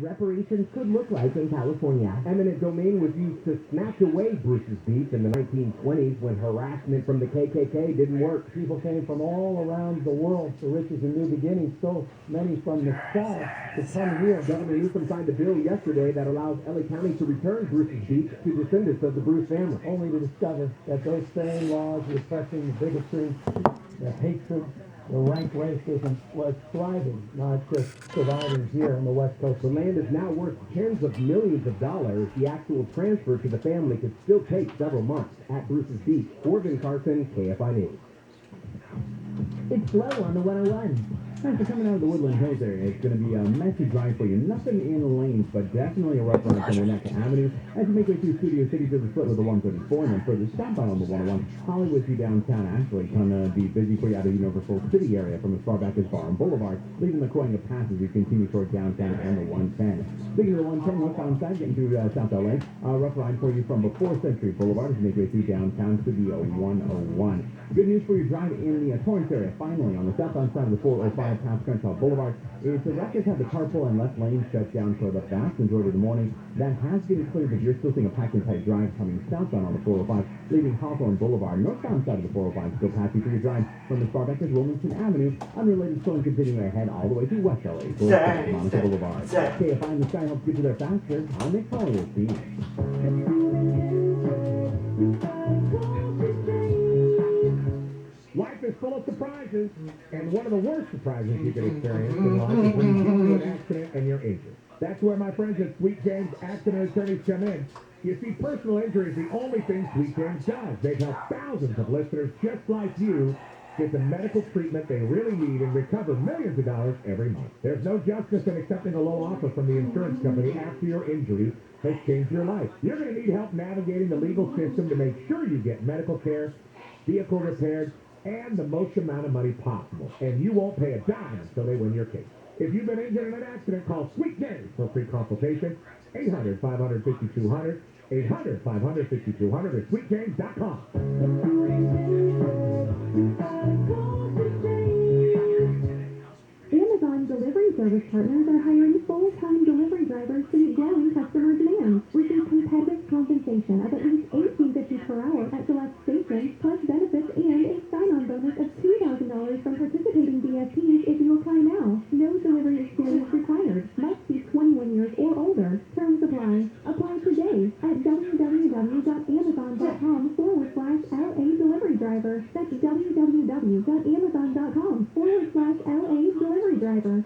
Reparations could look like in California. Eminent domain was used to snatch away Bruce's beach in the 1920s when harassment from the KKK didn't work. People came from all around the world for riches and new beginnings, so many from the South to come here. Governor Newsom signed a bill yesterday that allows LA County to return Bruce's beach to descendants of the Bruce family. Only to discover that those same laws, the oppression, the bigotry, the hatred, the rank racism was thriving, not just surviving here on the West Coast. The land is now worth tens of millions of dollars. The actual transfer to the family could still take several months. At Bruce's beach, Corbin Carson, KFI News. It's slow on the 101. Thanks for coming out of the Woodland Hills area. It's going to be a messy drive for you. Nothing in lanes, but definitely a rough run from Winnetka Avenue as you make way through Studio City to the split with the 134 and then further southbound on the 101. Hollywood to downtown actually going to be busy for you out of the Universal City area from as far back as Barham Boulevard, leaving the Croying Pass as you continue toward downtown and the 110. Speaking of the 110, westbound side, getting through South LA. Rough ride for you from before Century Boulevard as you make way through downtown to the 101. Good news for your drive in the Torrance area. Finally, on the southbound side of the 405 past Crenshaw Boulevard, is the Raptors have the carpool and left lane shut down for the vast majority of the morning. That has been cleared, but you're still seeing a packed and tight drive coming southbound on the 405, leaving Hawthorne Boulevard. Northbound side of the 405 still passing through your drive from as far back as Wilmington Avenue. Unrelated storm continuing ahead all the way to West LA, Monica Boulevard. KFI in the sky helps get you there faster. I'm Nick Hollywood. Life is full of surprises, and one of the worst surprises you can experience in life is when you get into an accident and you're injured. That's where my friends at Sweet James Accident Attorneys come in. You see, personal injury is the only thing Sweet James does. They've helped thousands of listeners just like you get the medical treatment they really need and recover millions of dollars every month. There's no justice in accepting a low offer from the insurance company after your injury has changed your life. You're going to need help navigating the legal system to make sure you get medical care, vehicle repaired, and the most amount of money possible. And you won't pay a dime until they win your case. If you've been injured in an accident, call Sweet James for a free consultation. 800-500-5200, 800-500-5200, or sweetjames.com. Amazon delivery service partners are hiring full-time delivery drivers to meet growing customer demand. Receive competitive compensation of at least $18.50 per hour at select stations, plus benefits and a sign-on bonus of $2,000 from participating DSPs if you apply now. No delivery experience required. Must be 21 years or older. Terms apply. Apply today at www.amazon.com/LA delivery driver. That's www.amazon.com/LA delivery driver.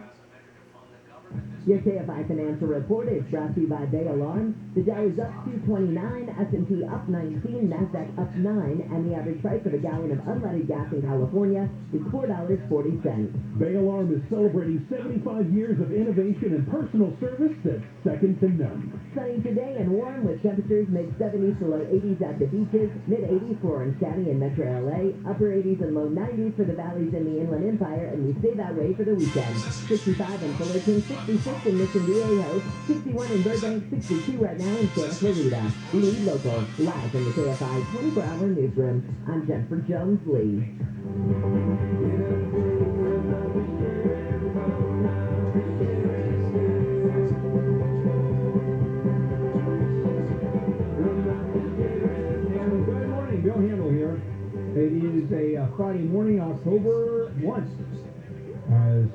Your KFI Financial Report is brought to you by Bay Alarm. The Dow is up 229, S&P up 19, NASDAQ up 9, and the average price of a gallon of unleaded gas in California is $4.40. Bay Alarm is celebrating 75 years of innovation and personal service that's second to none. Sunny today and warm with temperatures mid-70s to low 80s at the beaches, mid-80s for Orange County and Metro LA, upper 80s and low 90s for the valleys in the Inland Empire, and we stay that way for the weekend. 65 in Fullerton, 66 in Mission Viejo, 61 in Burbank, 62 right now in Santa Clarita. Lead local, live from the KFI 24-hour newsroom. I'm Jennifer Jones-Lee. Good morning, Bill Handel here. It is a Friday morning, October 1, as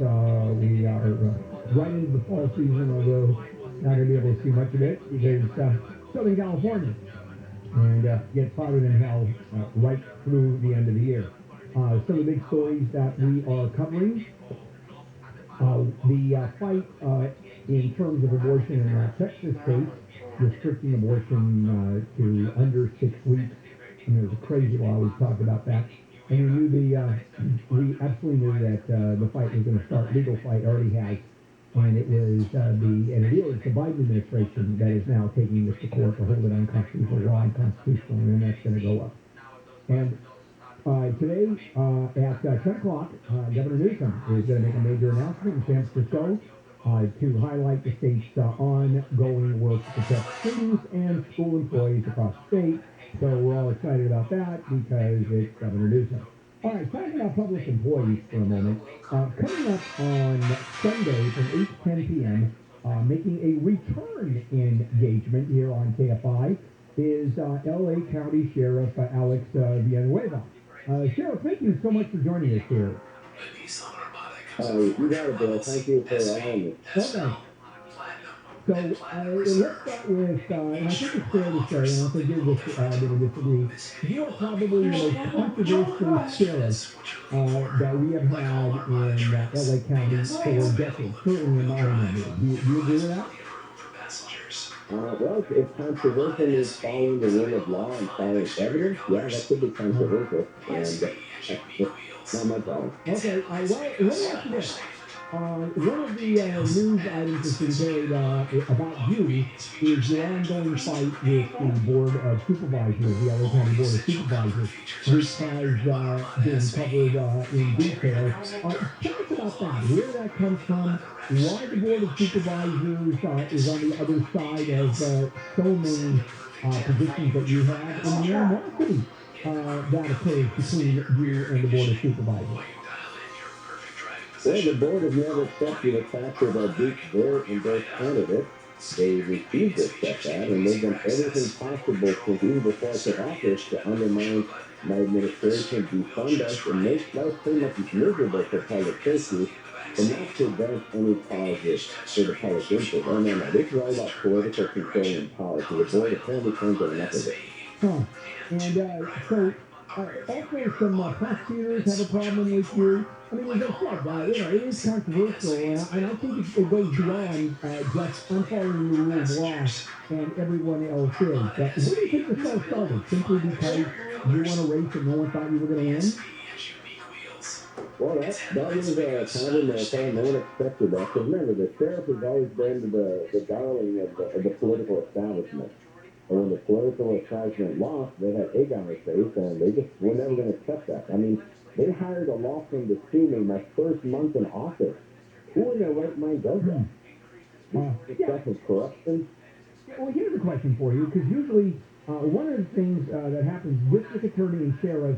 we are right into the fall season, although not going to be able to see much of it because Southern California and gets hotter than hell right through the end of the year. Some of the big stories that we are covering, the fight in terms of abortion in our Texas case, restricting abortion to under 6 weeks. And there's a crazy law. We've talked about that. And we knew we absolutely knew that the fight was going to start. Legal fight already has. And it is the Biden administration that is now taking this to court to hold it unconstitutional, law unconstitutional, and that's going to go up. And today at 10 o'clock, Governor Newsom is going to make a major announcement in San Francisco to highlight the state's ongoing work to protect students and school employees across the state. So we're all excited about that because it's Governor Newsom. All right, talking about public employees for a moment. Coming up on Sunday from 8 to 10 p.m., making a return engagement here on KFI is LA County Sheriff Alex Villanueva. Sheriff, thank you so much for joining us here. You got it, Bill. Thank you for allowing me. Okay. So let's start with, and I think it's fair to say, and I'll forgive this, disagree, you are probably the most controversial sheriff that we have had in LA County for decades, certainly in my memory. Do you agree with that? Well, if controversial is following the rule of law and following evidence, yeah, that could be controversial, and not my problem. Okay, well, let me ask you this. One of the news items that's been carried about you is your ongoing fight with the Board of Supervisors, the LA County Board of Supervisors, which has been covered in detail. Tell us about that, where that comes from, why the Board of Supervisors is on the other side of so many positions that you have, and the animosity that occurs between you and the Board of Supervisors. Well, the board has never accepted the fact of our beat their endorsed candidate. They refused to accept that, and they've done everything possible since even before I took office to undermine my administration, defund us, and make life pretty much miserable for public safety, and not to advance any causes for the public interest. Oh, no. This is all about political control and power, so the board apparently can't get enough of it. Huh. And so also some prosecutors have a problem with you. I mean, as I said, it is controversial, and I think it goes beyond just I'm following the rule of law and everyone else is. Where do you think this all started? Simply because you won a race and no one thought you were going to win? Well, that was kind of a miracle. No one expected that. Because remember, the sheriff has always been the darling of the political establishment. And when the political establishment lost, they had egg on their face, and they just were never going to accept that. I mean, they hired a law firm to sue me my first month in office. Who in their right mind does that? This stuff is corruption. Well, here's a question for you, because usually one of the things that happens with the attorney and sheriff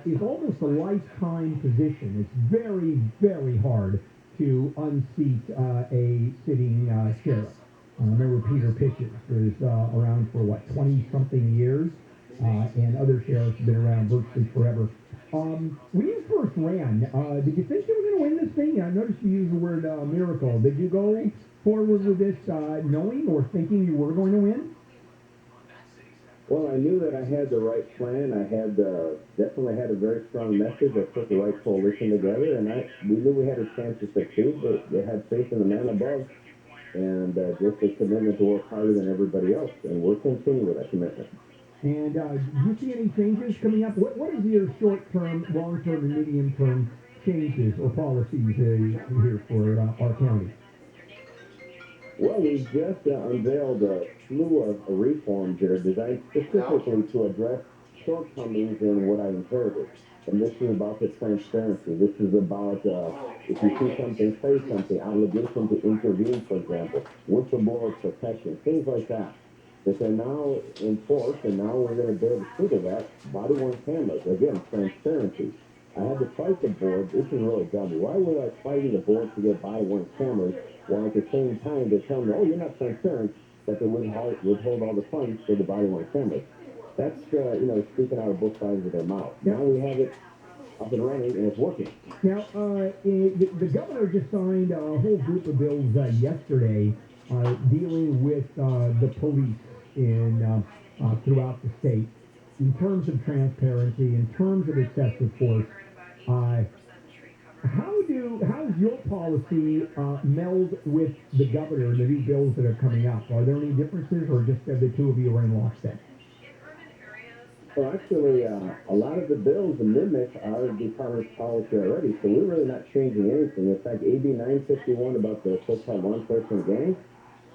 is almost a lifetime position. It's very, very hard to unseat a sitting sheriff. Remember Peter Pitches was around for, 20-something years, and other sheriffs have been around virtually forever. When you first ran, did you think you were going to win this thing? I noticed you used the word miracle. Did you go forward with this knowing or thinking you were going to win? Well, I knew that I had the right plan. I had definitely had a very strong message. I put the right coalition together, and we knew we had a chance to succeed. But they had faith in the man above, and just a commitment to work harder than everybody else. And we'll continue with that commitment. And do you see any changes coming up? What is your short-term, long-term, and medium-term changes or policies here for our county? Well, we just unveiled a slew of reforms that are designed specifically to address shortcomings in what I inherited. And this is about the transparency. This is about if you see something, say something, obligation to intervene, for example, whistleblower protection, things like that. That they're now enforced, and now we're going to be able to see to that. Body-worn cameras, again, transparency. I had to fight the board. This is really dumb. Why was I fighting the board to get body-worn cameras while at the same time they tell me, oh, you're not transparent, that they withhold all the funds for the body-worn cameras? That's, speaking out of both sides of their mouth. Now we have it up and running, and it's working. Now, the governor just signed a whole group of bills yesterday dealing with the police in throughout the state in terms of transparency, in terms of excessive force. How's your policy meld with the governor and the new bills that are coming up? Are there any differences, or just the two of you are in lockstep? Well, actually, a lot of the bills mimic our department's policy already, so we're really not changing anything. In fact, AB 951 about the so-called one-person gang,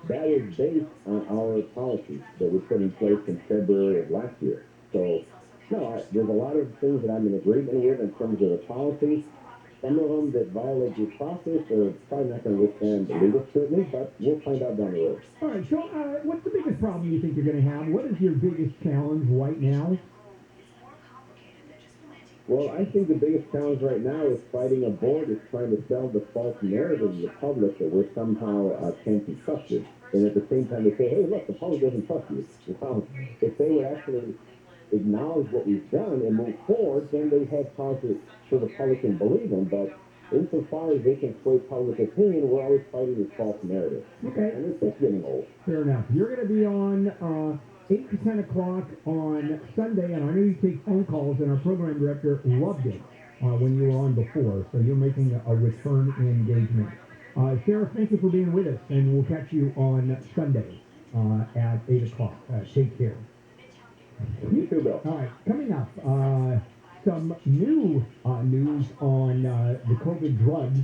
that is based on our policies that we put in place in February of last year. So, no, there's a lot of things that I'm in agreement with in terms of the policies. Some of them that violate due process are probably not going to withstand the legal scrutiny, but we'll find out down the road. All right, so what's the biggest problem you think you're going to have? What is your biggest challenge right now? Well, I think the biggest challenge right now is fighting a board is trying to sell the false narrative to the public that we're somehow can't be trusted. And at the same time, they say, hey, look, the public doesn't trust you. Well, if they would actually acknowledge what we've done and move forward, then they have cause so the public can believe them. But insofar as they can sway public opinion, we're always fighting this false narrative. Okay. And it's getting old. Fair enough. You're going to be on 8 to 10 o'clock on Sunday, and I know you take phone calls, and our program director loved it when you were on before, so you're making a return engagement. Sheriff, thank you for being with us, and we'll catch you on Sunday at 8 o'clock. Take care. You too, Bill. All right, coming up, some new news on the COVID drugs.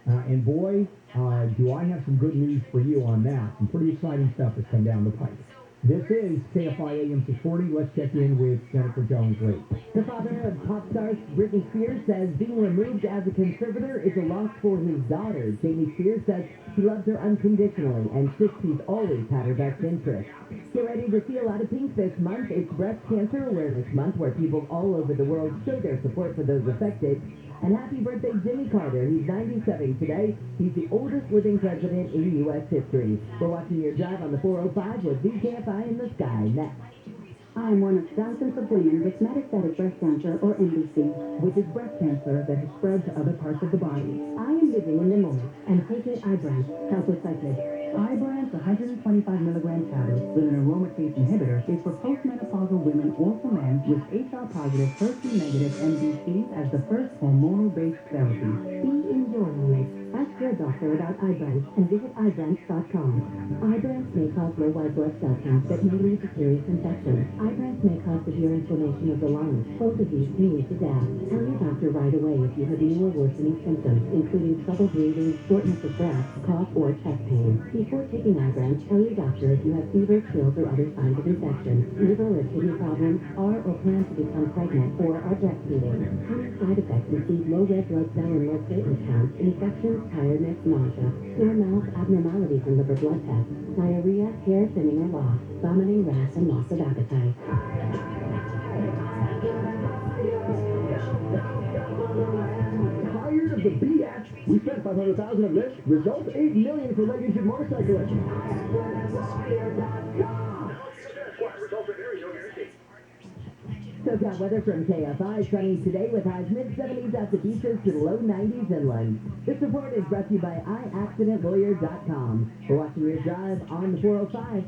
And boy, do I have some good news for you on that. Some pretty exciting stuff has come down the pipe. This is KFI Am 640. Let's check in with Jennifer Jones-Lee. The father of pop star Britney Spears says being removed as a conservator is a loss for his daughter. Jamie Spears says he loves her unconditionally and insists he's always had her best interest. Get ready to see a lot of pink this month. It's Breast Cancer Awareness Month, where people all over the world show their support for those affected. And happy birthday, Jimmy Carter. He's 97 today. He's the oldest living president in U.S. history. We're watching your drive on the 405 with VKFI in the sky next. I'm one of thousands of women with metastatic breast cancer, or MBC, which is breast cancer that has spread to other parts of the body. I am living in the moment and taking Ibrance, calciocyclate. Ibrance 125 milligram tablet with an aromatase inhibitor is for postmenopausal women or for men with HR-positive, HER2-negative MBC as the first hormonal-based therapy. Be in your moment. Ask your doctor about Ibrance and visit Ibrance.com. Ibrance may cause low white blood cell count that may lead to serious infection. Ibrance may cause severe inflammation of the lungs. Both of these can lead to death. Tell your doctor right away if you have new or worsening symptoms, including trouble breathing, shortness of breath, cough, or chest pain. Before taking Ibrance, tell your doctor if you have fever, chills, or other signs of infection, liver or kidney problems, are or plan to become pregnant, or are breastfeeding. Common side effects include low red blood cell and low platelet counts, infections, tiredness, nausea, sore mouth, abnormalities in liver blood tests, diarrhea, hair thinning or loss, vomiting, rash, and loss of appetite. Tired of the BS? We spent $500,000 of this. Result, $8 million for legacy motorcyclists. SoCal weather from KFI, sunny today with highs mid-70s at the beaches to the low 90s inland. This report is brought to you by iaccidentlawyer.com. We're watching your drive on the 405.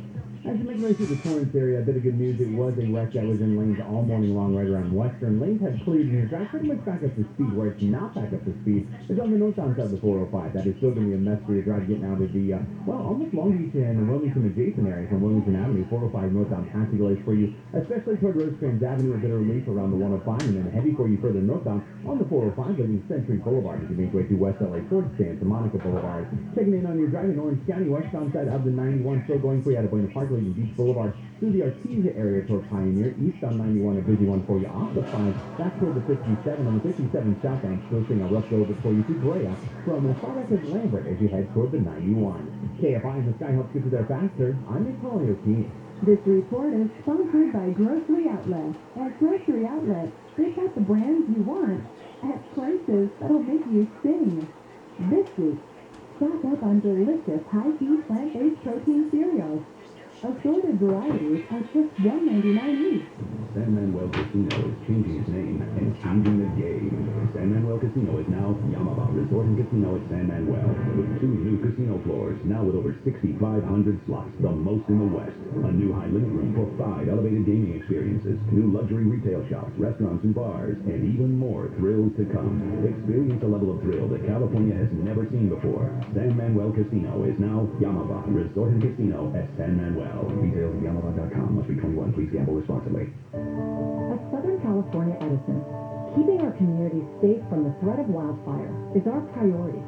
As you make your way through the Torrance area, a bit of good news. It was a wreck that was in lanes all morning long right around Western. Lanes had cleared and your drive pretty much back up to speed. Where it's not back up to speed is on the northbound side of the 405. That is still going to be a mess for your drive getting out of the, almost Long Beach and Wilmington adjacent area from Wilmington Avenue. 405 northbound passing delays for you, especially toward Rosecrans Avenue, a bit of relief around the 105, and then heavy for you further northbound on the 405 leading Century Boulevard as you make your way through West LA towards Santa Monica Boulevard. Checking in on your drive in Orange County, westbound side of the 91, still going for you out of Buena Park leading Beach Boulevard through the Artesia area toward Pioneer. Eastbound 91, a busy one for you off the 5, back toward the 57, and the 57 southbound still seeing a rough go over for you to Brea from the far west of Lambert as you head toward the 91. KFI in the sky helps get you there faster. I'm Antonio Keene. This report is sponsored by Grocery Outlet. At Grocery Outlet, they got the brands you want at prices that'll make you sing. This week, stock up on delicious high-fat plant-based protein cereals. Assorted varieties at just $1.99 each. San Manuel Casino is changing its name and changing the game. San Manuel Casino is now Yamaba Resort and Casino at San Manuel, with 2 new casino floors, now with over 6,500 slots, the most in the West. A new high limit room for 5 elevated gaming experiences, new luxury retail shops, restaurants and bars, and even more thrills to come. Experience a level of thrill that California has never seen before. San Manuel Casino is now Yamaba Resort and Casino at San Manuel. Details at Yamaba.com. Must be 21. Please gamble responsibly. At Southern California Edison, keeping our communities safe from the threat of wildfire is our priority.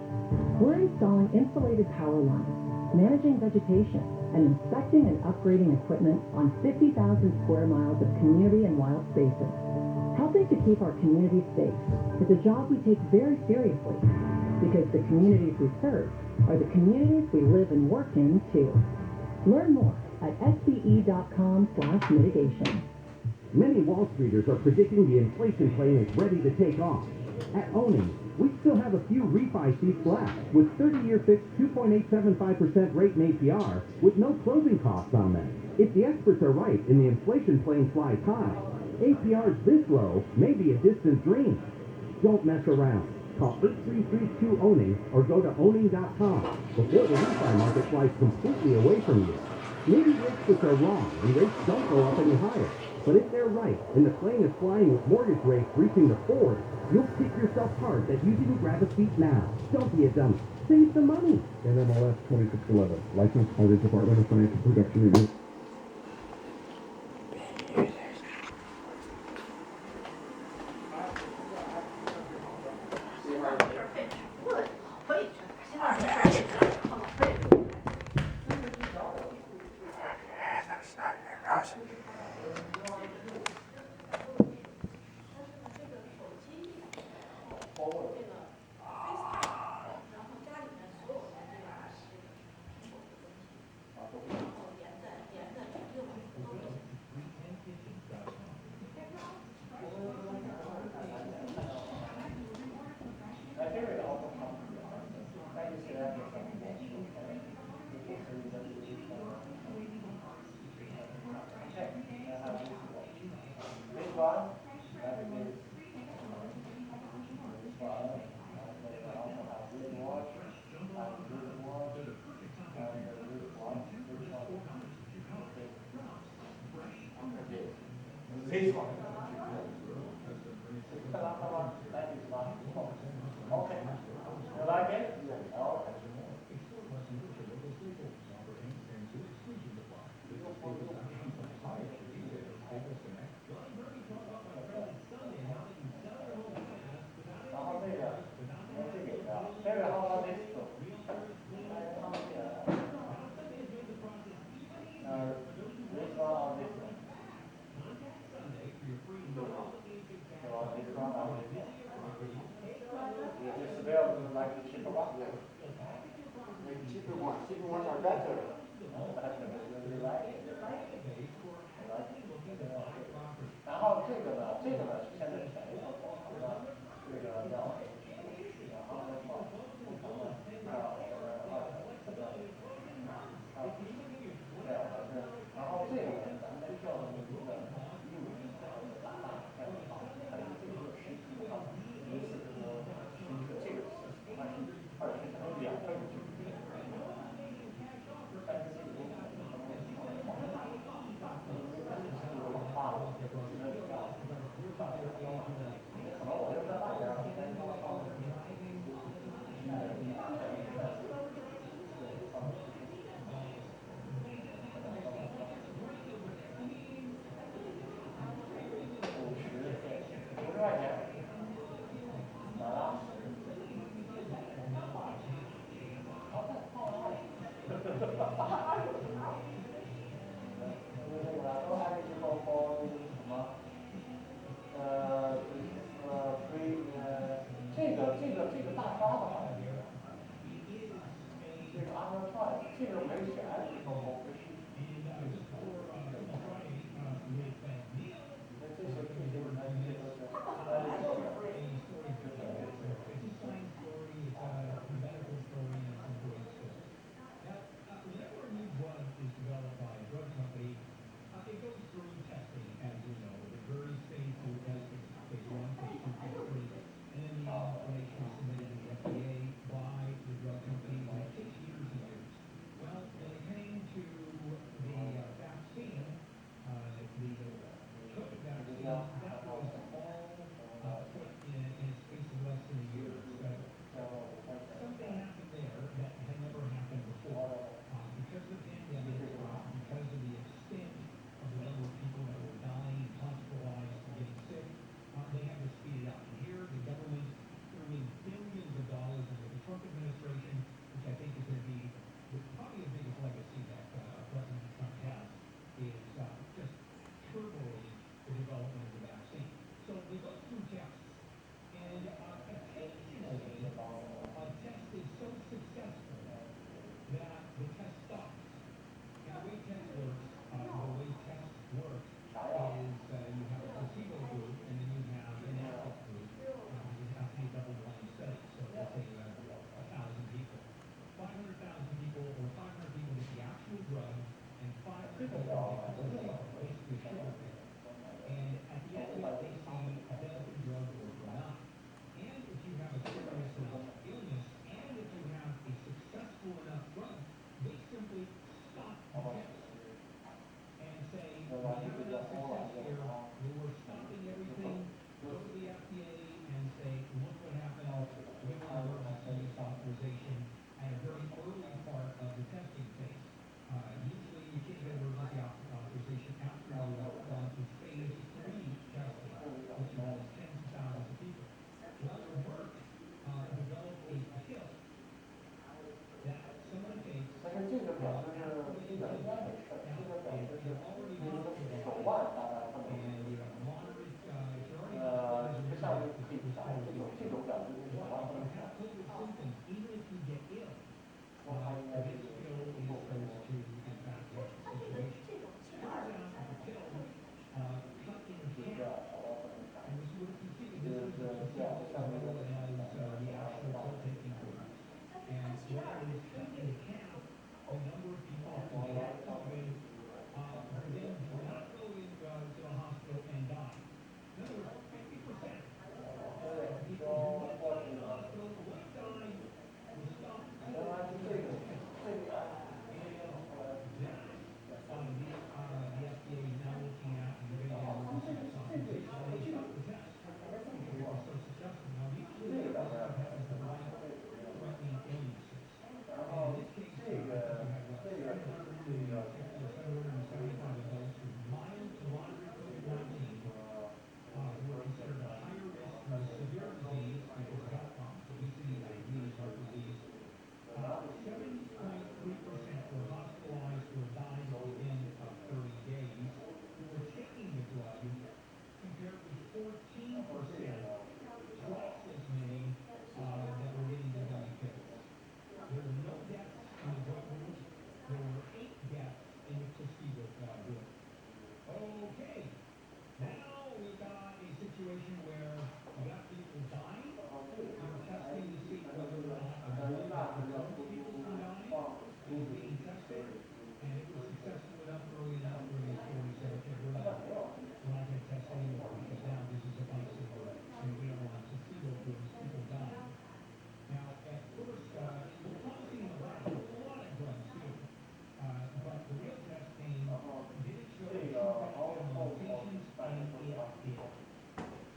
We're installing insulated power lines, managing vegetation, and inspecting and upgrading equipment on 50,000 square miles of community and wild spaces. Helping to keep our communities safe is a job we take very seriously, because the communities we serve are the communities we live and work in, too. Learn more at sbe.com/mitigation. Many Wall Streeters are predicting the inflation plane is ready to take off. At Owning, we still have a few refi seats left with 30-year fixed 2.875% rate in APR with no closing costs on them. If the experts are right and the inflation plane flies high, APRs this low may be a distant dream. Don't mess around. Call 8332-OWNING or go to owning.com before the refi market flies completely away from you. Maybe the experts are wrong and rates don't go up any higher. But if they're right and the plane is flying with mortgage rates reaching the fours, you'll kick yourself hard that you didn't grab a seat now. Don't be a dummy. Save the money. NMLS 2611, licensed by the Department of Financial Protection Review.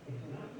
It's not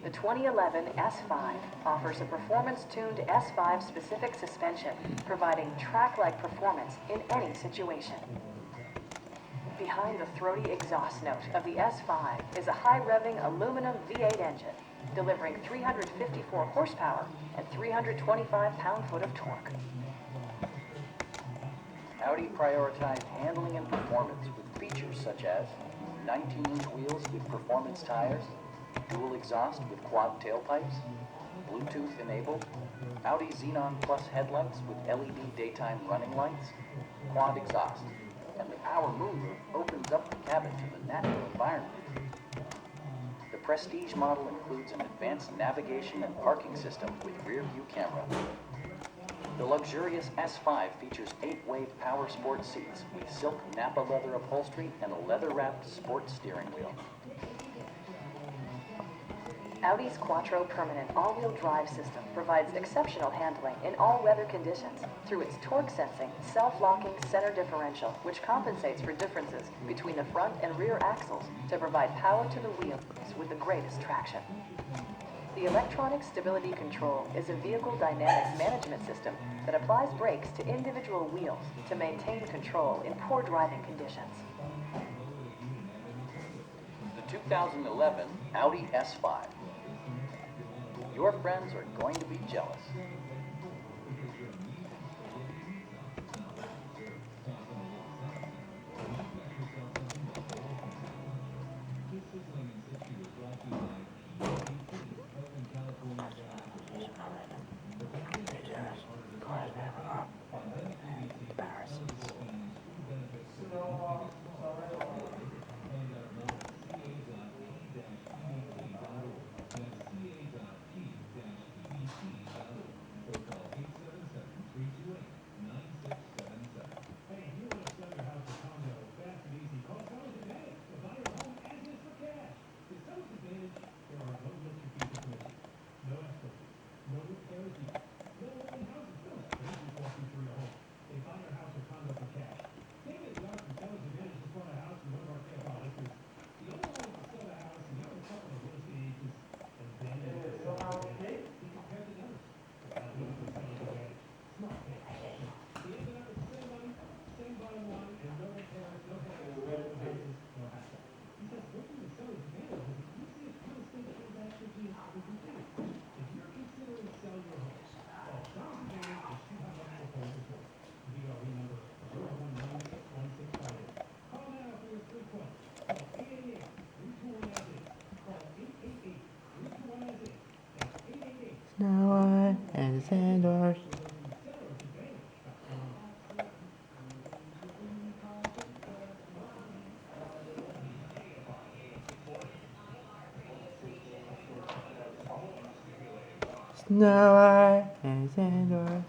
The 2011 S5 offers a performance-tuned S5-specific suspension, providing track-like performance in any situation. Behind the throaty exhaust note of the S5 is a high-revving aluminum V8 engine, delivering 354 horsepower and 325 pound-foot of torque. Audi prioritized handling and performance with features such as 19-inch wheels with performance tires, dual exhaust with quad tailpipes, Bluetooth enabled, Audi Xenon Plus headlights with LED daytime running lights, quad exhaust, and the power moonroof opens up the cabin to the natural environment. The Prestige model includes an advanced navigation and parking system with rear view camera. The luxurious S5 features 8-wave power sport seats with silk Napa leather upholstery and a leather-wrapped sport steering wheel. Audi's Quattro Permanent all-wheel drive system provides exceptional handling in all weather conditions through its torque-sensing, self-locking center differential, which compensates for differences between the front and rear axles to provide power to the wheels with the greatest traction. The electronic stability control is a vehicle dynamics management system that applies brakes to individual wheels to maintain control in poor driving conditions. The 2011 Audi S5. Your friends are going to be jealous. Noah and Sanders. Noah and Sanders.